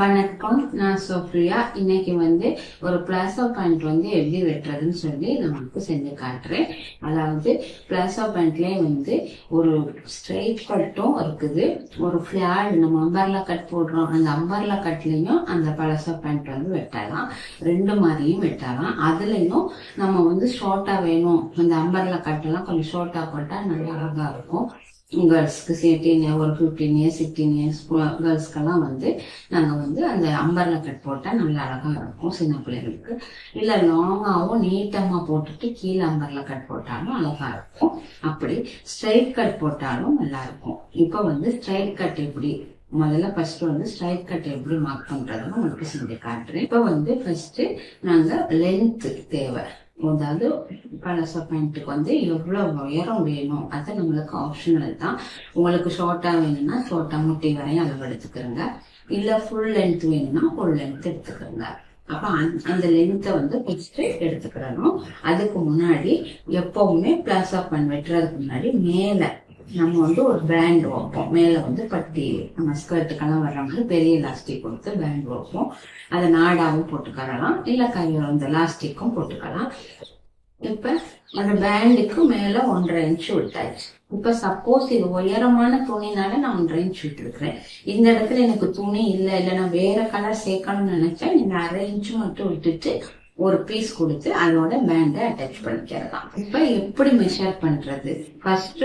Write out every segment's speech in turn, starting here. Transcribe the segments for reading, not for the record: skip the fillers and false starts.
வணக்கம், நான் சோஃபியா. இன்னைக்கு ஒரு பிளாசோ பேண்ட் எப்படி வெட்டுறதுன்னு சொல்லி நமக்கு செஞ்சு காட்டுறேன். அதாவது பிளாசோ பேண்ட்லயே ஒரு ஸ்ட்ரைட் கட்டும் இருக்குது, ஒரு ஃபிளாட் நம்ம அம்பர்லா கட் போடுறோம், அந்த அம்பர்லா கட்லயும் அந்த பிளாசோ பேண்ட் வெட்டலாம். ரெண்டு மாதிரியும் வெட்டலாம். அதுலயும் நம்ம ஷார்ட்டா வேணும், அந்த அம்பர்லா கட்டெல்லாம் கொஞ்சம் ஷார்ட்டா போட்டா நல்லா அழகா இருக்கும். கேர்ள்ஸ்க்கு 18 ஒரு 15 இயர்ஸ் 16 இயர்ஸ் கேர்ள்ஸ்க்கெல்லாம் நாங்கள் அந்த அம்பர்லா கட் போட்டால் நல்லா அழகா இருக்கும் சின்ன பிள்ளைங்களுக்கு. இல்லை லாங்காகவும் நீட்டமாக போட்டுட்டு கீழே அம்பர்லா கட் போட்டாலும் அழகா இருக்கும். அப்படி ஸ்ட்ரைட் கட் போட்டாலும் நல்லா இருக்கும். இப்போ ஸ்ட்ரைட் கட் எப்படி முதல்ல ஃபர்ஸ்ட் ஸ்ட்ரைட் கட் எப்படி மார்க் பண்றதுன்னு உங்களுக்கு செஞ்சு காட்டுறேன். இப்போ ஃபர்ஸ்ட் நாங்க லென்த் தேவை, அதாவது பழச பேண்ட்டுக்கு எவ்வளவு உயரம் வேணும் அது நம்மளுக்கு ஆப்ஷனல் தான். உங்களுக்கு ஷார்ட்டா வேணும்னா ஷார்ட்டா முட்டி வரையும் அளவு எடுத்துக்கிறங்க, இல்ல ஃபுல் லென்த் வேணும்னா ஃபுல் லென்த் எடுத்துக்கிறங்க. அப்ப அந்த லென்த்தை ஃபர்ஸ்ட் எடுத்துக்கிறணும். அதுக்கு முன்னாடி எப்பவுமே பிளாசோ பேண்ட் வெட்டுறதுக்கு முன்னாடி மேல நம்ம ஒரு பேண்ட் வைப்போம். மேல பட்டி நம்ம ஸ்கர்ட்டுக்கெல்லாம் வர்ற மாதிரி பெரிய எலாஸ்டிக் கொடுத்து பேண்ட் வைப்போம். அதை நாடாவும் போட்டுக்கலாம், இல்ல கையில எலாஸ்டிக்கும் போட்டுக்கலாம். இப்ப அந்த பேண்டுக்கு மேல 1.5 இன்ச் விட்டாச்சு. இப்ப சப்போஸ் இது உயரமான துணினால நான் 1.5 இன்ச் விட்டுருக்கிறேன். இந்த இடத்துல எனக்கு துணி இல்லை, நான் வேற கலர் சேர்க்கணும்னு நினைச்சா நீங்க 1/2 இன்ச் மட்டும் விட்டுட்டு ஒரு பீஸ் கொடுத்து அதோட பேண்டை அட்டாச் பண்ணிக்கிறலாம். இப்ப எப்படி மெஷர் பண்றது? ஃபர்ஸ்ட்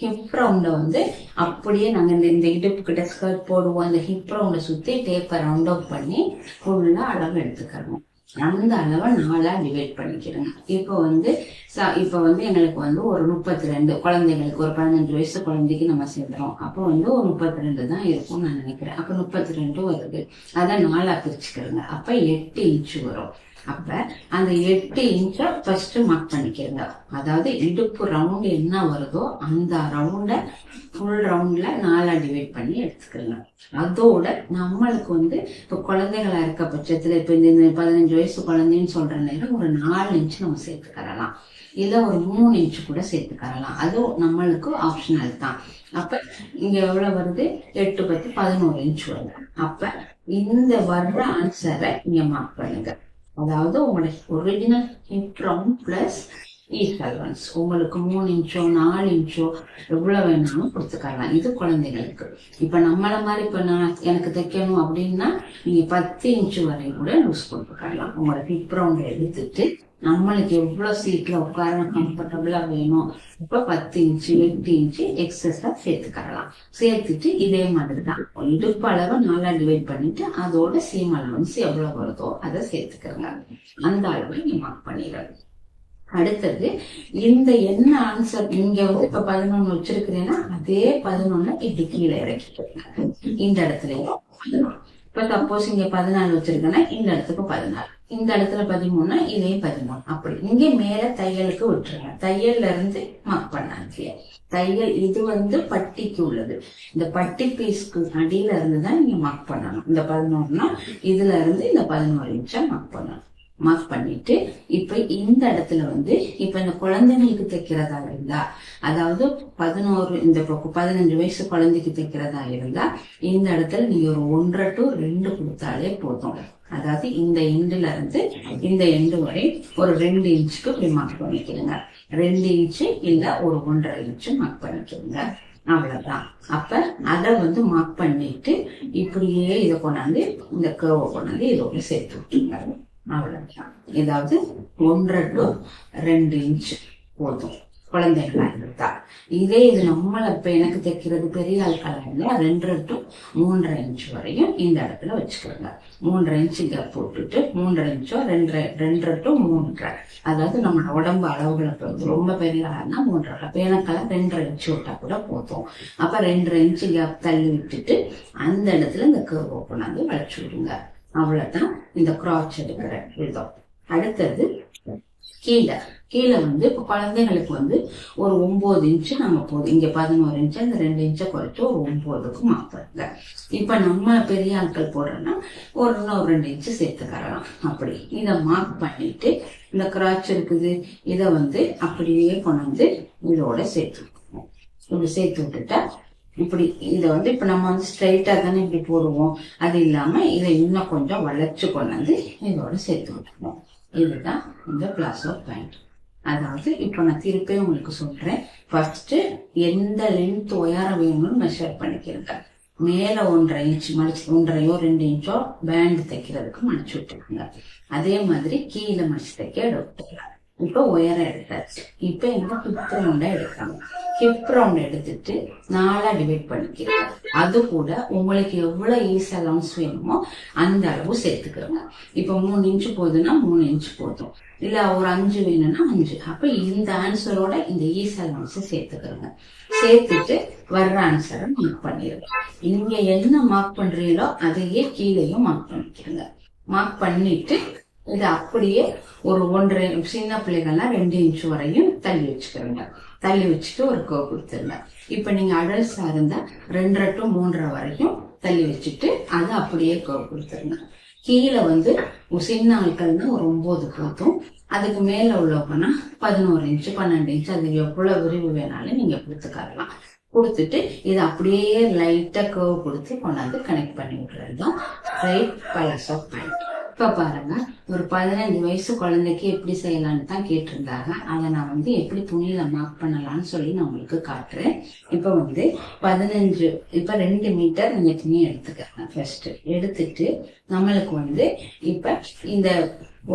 ஹிப் ரவுண்ட அப்படியே நாங்க இந்த இடுப்பு கிட்ட ஸ்கர்ட் போடுவோம், அந்த ஹிப் ரவுண்ட சுத்தி டேப்பை ரவுண்ட் அவுட் பண்ணி ஃபுல்லா அளவு எடுத்துக்கிறோம். அந்த அளவை 4ஆ டிவைட் பண்ணிக்கிறோங்க. இப்போ எங்களுக்கு ஒரு 32 குழந்தைங்களுக்கு, ஒரு 15 வயசு குழந்தைக்கு நம்ம சேர்க்கிறோம். அப்போ ஒரு 32 தான் இருக்கும்னு நான் நினைக்கிறேன். அப்ப 32 வருது. அதை 4ஆ பிரிச்சுக்கிறோங்க. அப்ப 8 இன்ச் வரும். அப்ப அந்த 8 இன்ச்ச ஃபர்ஸ்ட் மார்க் பண்ணிக்கிறங்க. அதாவது இடுப்பு ரவுண்ட் என்ன வருதோ அந்த ரவுண்ட ஃபுல் ரவுண்ட்ல 4ஆ டிவைட் பண்ணி எடுத்துக்கிறங்க. அதோட நம்மளுக்கு இப்ப குழந்தைகளா இருக்க பட்சத்துல இப்ப இந்த 15 வயசு குழந்தைன்னு சொல்ற நேரம் ஒரு 4 இன்ச் நம்ம சேர்த்துக்கறலாம், இல்ல ஒரு 3 இன்ச் கூட சேர்த்துக்கறலாம். அதுவும் நம்மளுக்கு ஆப்ஷனல் தான். அப்ப இங்க எவ்வளவு வருது? 8 × 10 11 இன்ச் வருது. அப்ப இந்த வர்ற ஆன்சரை இங்க மார்க் பண்ணுங்க. அதாவது உங்களோட original hip round plus ease allowance உங்களுக்கு 3 இன்ச்சோ 4 இன்ச்சோ எவ்வளவு வேணாலும் கொடுத்துக்கலாம். இது குழந்தைகளுக்கு. இப்ப நம்மள மாதிரி இப்ப எனக்கு தைக்கணும் அப்படின்னா நீங்க 10 இன்ச்சு வரையும் கூட லூஸ் கொடுத்துக்கலாம். உங்களோட ஹிப் ரவுண்ட் எடுத்துட்டு நம்மளுக்கு எவ்வளவு சீட்ல உட்கார கம்ஃபர்டபுளா வேணும், இப்ப 10 இன்ச்சு 8 இன்ச்சு எக்ஸஸா சேர்த்துக்கலாம். சேர்த்துட்டு இதே மாதிரிதான் இடுப்பு அளவை 4ஆ டிவைட் பண்ணிட்டு அதோட சீம் அலவன்ஸ் எவ்வளவு வருதோ அதை சேர்த்துக்கிறங்க. அந்த அளவை நீங்க மார்க் பண்ணிடுறது. அடுத்தது இந்த என்ன ஆன்சர் இங்க இப்ப 11 வச்சிருக்கிறேன்னா அதே 11 இப்படி கீழே இறக்கிக்கிறேங்க. இந்த இடத்துலயும் இப்ப சப்போஸ் இங்க 14 வச்சிருக்கேன்னா இந்த இடத்துக்கு 14, இந்த இடத்துல 13, இதே 13. அப்படி இங்க மேல தையலுக்கு விட்டுருங்க. தையல்ல இருந்து மார்க் பண்ணாங்க. தையல் இது பட்டிக்கு உள்ளது. இந்த பட்டி பீஸ்க்கு அடியில இருந்துதான் நீங்க மார்க் பண்ணணும். இந்த 11னா இதுல இருந்து இந்த 11 இன்ச்சா மார்க் பண்ணணும். மார்க் பண்ணிட்டு இப்ப இந்த இடத்துல இப்ப இந்த குழந்தைங்களுக்கு தைக்கிறதா இருந்தா, அதாவது 11 இந்த 15 வயசு குழந்தைக்கு தைக்கிறதா இருந்தா இந்த இடத்துல நீங்க ஒரு 1.5 to 2 கொடுத்தாலே போதும். அதாவது இந்த எண்டுல இருந்து இந்த எண்டு வரை ஒரு 2 இன்ச்சுக்கு இப்படி மார்க் பண்ணிக்கிறீங்க. 2 இன்ச்சு இல்ல ஒரு 1.5 இன்ச்சு மார்க் பண்ணிக்கிறீங்க. அவ்வளவுதான். அப்ப அதை மார்க் பண்ணிட்டு இப்படியே இதை கொண்டாந்து இந்த கர்வை கொண்டாந்து இதோட சேர்த்து விட்டுருங்க. அவ்வளவுதான். ஏதாவது 1.5 to 2 இன்ச் போதும் குழந்தைகளா இருந்தா. இதே இது நம்மள இப்ப எனக்கு தைக்கிறது பெரிய ஆட்களா இருந்தா 2.5 to 3.5 இன்ச் வரையும் இந்த இடத்துல வச்சுக்கிறோங்க. 3.5 இன்ச் கேப் போட்டுட்டு 3.5 இன்ச்சோ 2.5 to 3.5, அதாவது நம்ம உடம்பு அளவுகளை பொறுத்து. ரொம்ப பெரிய ஆளா இருந்தா 3.5, பேனக்கெல்லாம் 2.5 இன்ச் விட்டா கூட போதும். அப்ப 2.5 இன்ச் கேப் தள்ளி விட்டுட்டு அந்த இடத்துல இந்த கர்வ் கொண்டாந்து வளைச்சு விடுங்க. அவ்வளவுதான் இந்த கிராச் எடுக்கிற விதம். அடுத்தது கீழே இப்ப குழந்தைங்களுக்கு ஒரு 9 இன்ச்சு நம்ம போதும். இங்க 11 இன்ச்சு, அந்த 2 இன்ச்சை குறைச்சு ஒரு 9க்கு மார்க் பண்ணுங்க. இப்ப நம்ம பெரிய ஆட்கள் போடுறோம்னா ஒரு 2 இன்ச்சு சேர்த்துக்கலாம். அப்படி இதை மார்க் பண்ணிட்டு இந்த கிராச் இருக்குது இதை அப்படியே கொண்டாந்து இதோட சேர்த்து விட்டுட்டா இப்படி இதை வந்து இப்ப நம்ம வந்து ஸ்ட்ரைட்டா தானே இப்படி போடுவோம். அது இல்லாம இதை இன்னும் கொஞ்சம் வளைச்சு கொண்டு வந்து இதோட சேர்த்து விட்டுருவோம். இதுதான் இந்த பிளாசோ பேண்ட். அதாவது இப்ப நான் திருப்பி உங்களுக்கு சொல்றேன். ஃபர்ஸ்ட் எந்த லென்த் உயரம் வேணும்னு மெஷர் பண்ணிக்கிறேங்க. மேல 1.5 இன்ச் மடிச்சு 1.5 2 இன்ச்சோ பேண்ட் தைக்கிறதுக்கு மடிச்சு விட்டுருங்க. அதே மாதிரி கீழே மடிச்சு தைக்க எடுத்துக்கலாம். இப்ப உயரம் எடுத்தாச்சு. இப்ப எங்க ஹிப் ரவுண்டா எடுக்கணும். ஹிப் ரவுண்ட் எடுத்துட்டு 4ஆ டிவைட் பண்ணிக்கிறேன். அது கூட உங்களுக்கு எவ்வளவு ஈஸ் அலவுன்ஸ் வேணுமோ அந்த அளவு சேர்த்துக்கிறோங்க. இப்ப 3 இன்ச்சு போதுன்னா 3 இன்ச்சு போதும், இல்ல ஒரு 5 வேணும்னா 5. அப்ப இந்த ஆன்சரோட இந்த ஈஸ் அலவுன்ஸ் சேர்த்துக்கிறோங்க. சேர்த்துட்டு வர்ற ஆன்சரை மார்க் பண்ணிடுங்க. நீங்க என்ன மார்க் பண்றீங்களோ அதையே கீழேயும் மார்க் பண்ணிக்கிறங்க. மார்க் பண்ணிட்டு இது அப்படியே ஒரு 1.5 சின்ன பிள்ளைகள்லாம் 2 இன்ச் வரையும் தள்ளி வச்சுக்கிறோங்க. தள்ளி வச்சுட்டு ஒரு கர்வ் கொடுத்துருங்க. இப்ப நீங்க அடல்ட்ஸா இருந்தா 2.5 to 3.5 வரைக்கும் தள்ளி வச்சுட்டு அதை அப்படியே கர்வ் கொடுத்துருங்க. கீழே வந்து சின்ன ஆட்கள்னு ஒரு 9 போதும். அதுக்கு மேல உள்ளவங்கன்னா 11 இன்ச்சு 12 இன்ச்சு அது எவ்வளவு விரிவு வேணாலும் நீங்க கொடுத்துக்கலாம். கொடுத்துட்டு இதை அப்படியே லைட்டா கர்வ் கொடுத்து கொண்டாந்து கனெக்ட் பண்ணி விடுறது தான் ஸ்ட்ரைட் பலாசோ பேண்ட். இப்ப பாருங்க, ஒரு 15 வயசு குழந்தைக்கு எப்படி செய்யலான்னு தான் கேட்டிருந்தாங்க. அதை நான் வந்து எப்படி துணியில மார்க் பண்ணலாம்னு சொல்லி நான் உங்களுக்கு காட்டுறேன். இப்ப வந்து 15 இப்ப 2 மீட்டர் நீங்க துணி எடுத்துக்கிறேன். ஃபர்ஸ்ட் எடுத்துட்டு நம்மளுக்கு வந்து இப்ப இந்த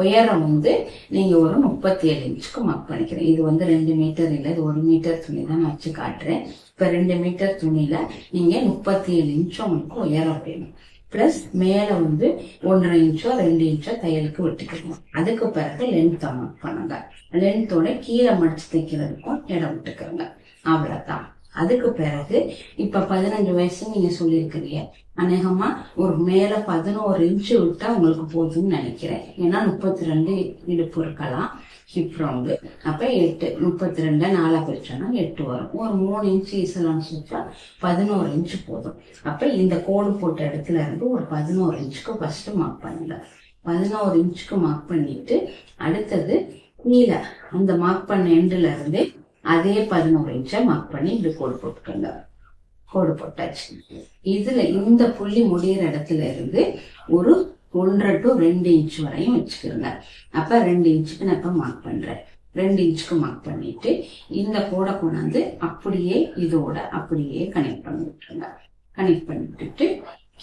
உயரம் வந்து நீங்க ஒரு 37 இன்ச்சுக்கு மார்க் பண்ணிக்கிறேன். இது வந்து 2 மீட்டர் இல்லை, இது 1 மீட்டர் துணி தான் நான் வச்சு காட்டுறேன். இப்ப 2 மீட்டர் துணியில நீங்க 37 இன்ச்சு உங்களுக்கு உயரம் வேணும். பிளஸ் மேல வந்து 1.5 இன்ச்சோ 2 இன்ச்சோ தையலுக்கு விட்டுக்கணும். அதுக்கு பிறகு லென்த் மார்க் பண்ணுங்க. லென்த்தோட கீழே மடிச்சு தைக்கிறதுக்கும் இடம் விட்டுக்கிறோங்க. அவ்வளவுதான். அதுக்கு பிறகு இப்ப 15 வயசு நீங்க சொல்லியிருக்கிறீங்க. அநேகமா ஒரு மேல 11 இன்ச்சு விட்டா உங்களுக்கு போதும்னு நினைக்கிறேன். ஏன்னா 32 இடுப்பு இருக்கலாம் ஹிப் ரவுண்டு. அப்ப 8 32 4 பிரிச்சோம்னா 8 வரும். ஒரு 3 இன்ச்சு ஈசலாம் வச்சா 11 இன்ச்சு போதும். அப்ப இந்த கோடு போட்ட இடத்துல இருந்து ஒரு 11 இன்ச்சுக்கு ஃபர்ஸ்ட் மார்க் பண்ணுங்க. 11 இன்ச்சுக்கு மார்க் பண்ணிட்டு அடுத்தது கீழே அந்த மார்க் பண்ண எண்டுல இருந்து அதே 11 இன்ச்சை மார்க் பண்ணி இப்படி கோடு போட்டுக்கோங்க. கோடு போட்டாச்சு. இதுல இந்த புள்ளி முடிகிற இடத்துல இருந்து ஒரு 1.5 to 2 இன்ச் வரையும் வச்சுக்கிறோங்க. அப்ப 2 இன்ச்சுக்கு நான் இப்ப மார்க் பண்றேன். 2 இன்ச்சுக்கு மார்க் பண்ணிட்டு இந்த கோடை கொண்டாந்து அப்படியே இதோட அப்படியே கனெக்ட் பண்ணி விட்டுருங்க. கனெக்ட் பண்ணி விட்டுட்டு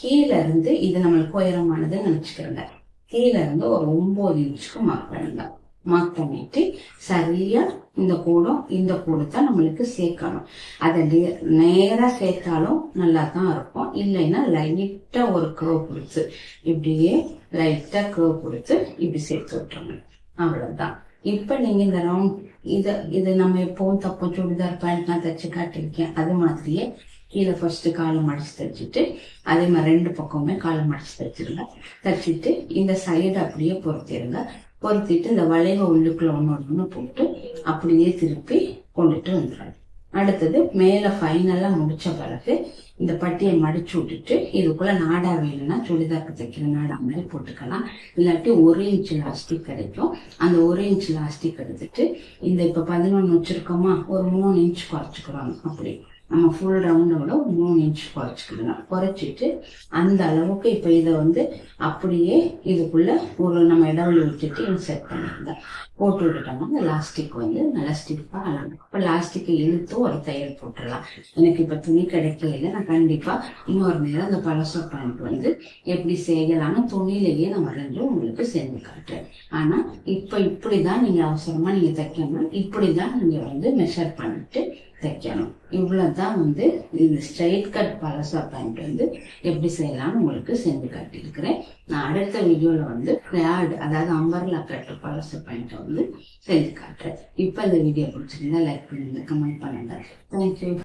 கீழே இருந்து இது நம்மளுக்கு உயரமானதுன்னு நினைச்சுக்கிறோங்க. கீழே இருந்து ஒரு 9 இன்ச்சுக்கு மார்க் பண்ணுங்க. மார்க் பண்ணிட்டு சரியா இந்த கோடு தான் நம்மளுக்கு சேர்க்கணும். அதை நேரா சேர்த்தாலும் நல்லா தான் இருக்கும். இல்லைன்னா லைட்டா ஒரு கர்வ் கொடுத்து இப்படியே லைட்டா கர்வ் கொடுத்து இப்படி சேர்த்து விட்டுருங்க. அவ்வளவுதான். இப்ப நீங்க இந்த ரவுண்ட் இது நம்ம எப்பவும் தப்ப சுடிதார் பேண்ட் நான் தச்சு காட்டிருக்கேன். அது மாதிரியே கீழே ஃபர்ஸ்ட் காலை மடிச்சு தைச்சிட்டு அதே மாதிரி 2 பக்கமுமே காலை மடிச்சு தைச்சிருங்க. தைச்சிட்டு இந்த சைடு அப்படியே பொறுத்திருங்க. பொறுத்திட்டு இந்த வளைவு உள்ளுக்குள்ள ஒண்ணு போட்டு அப்படியே திருப்பி கொண்டுட்டு வந்துடுறாங்க. அடுத்தது மேல ஃபைனலா முடிச்ச பிறகு இந்த பட்டியை மடிச்சு விட்டுட்டு இதுக்குள்ள நாடா வேணும்னா சுடிதாருக்கு தைக்கிற நாடா மாதிரி போட்டுக்கலாம். இல்லாட்டி 1 இன்ச் லாஸ்டிக் கிடைக்கும். அந்த 1 இன்ச் லாஸ்டிக் எடுத்துட்டு இந்த இப்ப 11 வச்சிருக்கோமா ஒரு 3 இன்ச் குறைச்சுக்கிறோம். அப்படி நம்ம ஃபுல் ரவுண்டை விட ஒரு 3 இன்ச் குறைச்சிக்கலாம். குறைச்சிட்டு அந்த அளவுக்கு இப்ப இதை வந்து அப்படியே இதுக்குள்ள ஒரு நம்ம இடவெளி விட்டுட்டு இன்செர்ட் பண்ணிருங்க. போட்டு விட்டுட்டோம்னா இந்த லாஸ்டிக் வந்து நல்லா ஸ்டிஃபா அழகும். இப்ப லாஸ்டிக்கை இழுத்து ஒரு தையல் போட்டுடலாம். எனக்கு இப்ப துணி கிடைக்கல, நான் கண்டிப்பா இன்னொரு நேரம் அந்த பலாசோ பேண்ட் வந்து எப்படி செய்யலாம்னு துணியிலேயே நான் வரைஞ்சு உங்களுக்கு செஞ்சு காட்டுறேன். ஆனா இப்ப இப்படிதான் நீங்க அவசரமா நீங்க தைக்கணும். இப்படிதான் நீங்க வந்து மெஷர் பண்ணிட்டு தைக்கணும். இவ்வளவுதான் வந்து இந்த ஸ்ட்ரைட் கட் பலாசோ பேண்ட் வந்து எப்படி செய்யலாம்னு உங்களுக்கு செஞ்சு காட்டியிருக்கிறேன். நான் அடுத்த வீடியோல வந்து ஃபிளாட் அதாவது அம்பர்லா கட் பலாசோ பேண்ட் வந்து செஞ்சு காட்டுறேன். இப்ப இந்த வீடியோ பிடிச்சிருந்தா லைக் பண்ணுங்க, கமெண்ட் பண்ணுங்க. தேங்க்யூ.